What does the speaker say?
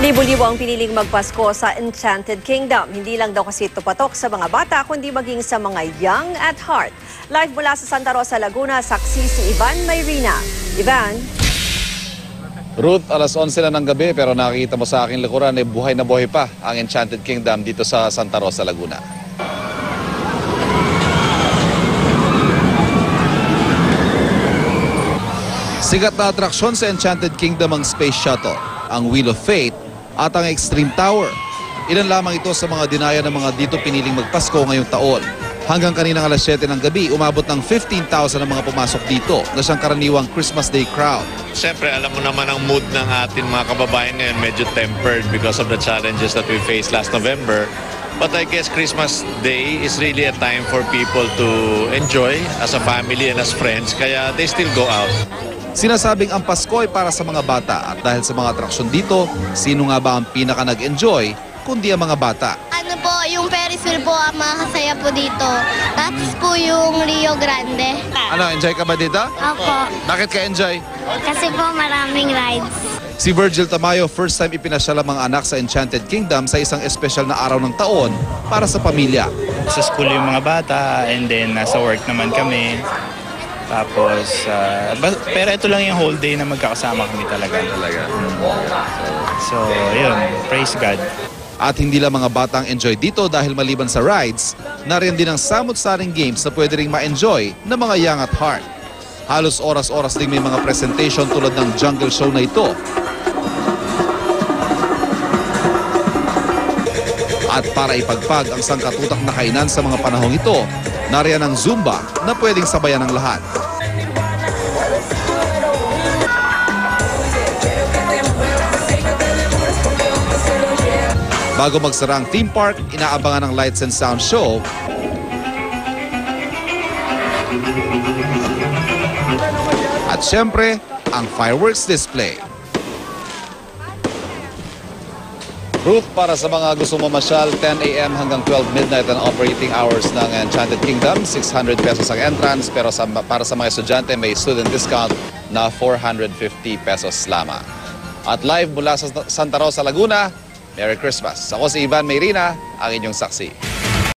Libo-libo ang piniling magpasko sa Enchanted Kingdom. Hindi lang daw kasi ito patok sa mga bata, kundi maging sa mga young at heart. Live mula sa Santa Rosa, Laguna, saksi si Ivan Mayrina. Ivan? Ruth, alas 11 na ng gabi pero nakikita mo sa aking likuran ay buhay na buhay pa ang Enchanted Kingdom dito sa Santa Rosa, Laguna. Sigat na atraksyon sa Enchanted Kingdom ang Space Shuttle, ang Wheel of Fate at ang Extreme Tower. Ilan lamang ito sa mga dinaya ng mga dito piniling magpasko ngayong taon. Hanggang kaninang alas 7 ng gabi, umabot ng 15,000 ang mga pumasok dito na siyang karaniwang Christmas Day crowd. Siyempre, alam mo naman ang mood ng ating mga kababayan ngayon medyo tempered because of the challenges that we faced last November. But I guess Christmas Day is really a time for people to enjoy as a family and as friends, kaya they still go out. Sinasabing ang Pasko ay para sa mga bata at dahil sa mga atraksyon dito, sino nga ba ang pinaka nag-enjoy kundi ang mga bata? Ano po, yung Ferris wheel po ang makakasaya po dito. Tapos po yung Rio Grande. Ano, enjoy ka ba dito? Opo, Bakit ka enjoy? kasi po maraming rides. Si Virgil Tamayo, first time ipinasyal ang mga anak sa Enchanted Kingdom sa isang espesyal na araw ng taon para sa pamilya. Sa school yung mga bata and then nasa work naman kami. Tapos, pero ito lang yung whole day na magkakasama kami talaga. So, yun, praise God. At hindi lang mga batang enjoy dito dahil maliban sa rides, nariyan din ang samot-saring games na pwede ring ma-enjoy ng mga young at heart. Halos oras-oras din may mga presentation tulad ng jungle show na ito. At para ipagpag ang sangkatutak na kainan sa mga panahong ito, nariyan ang Zumba na pwedeng sabayan ng lahat. Bago magsara ang theme park, inaabangan ng lights and sound show. At syempre, ang fireworks display. Ruth, para sa mga gusto mamasyal, 10 a.m. hanggang 12 midnight ang operating hours ng Enchanted Kingdom. 600 pesos ang entrance, pero para sa mga estudyante may student discount na 450 pesos lamang. At live mula sa Santa Rosa, Laguna, Merry Christmas. Ako si Ivan Mayrina, ang inyong saksi.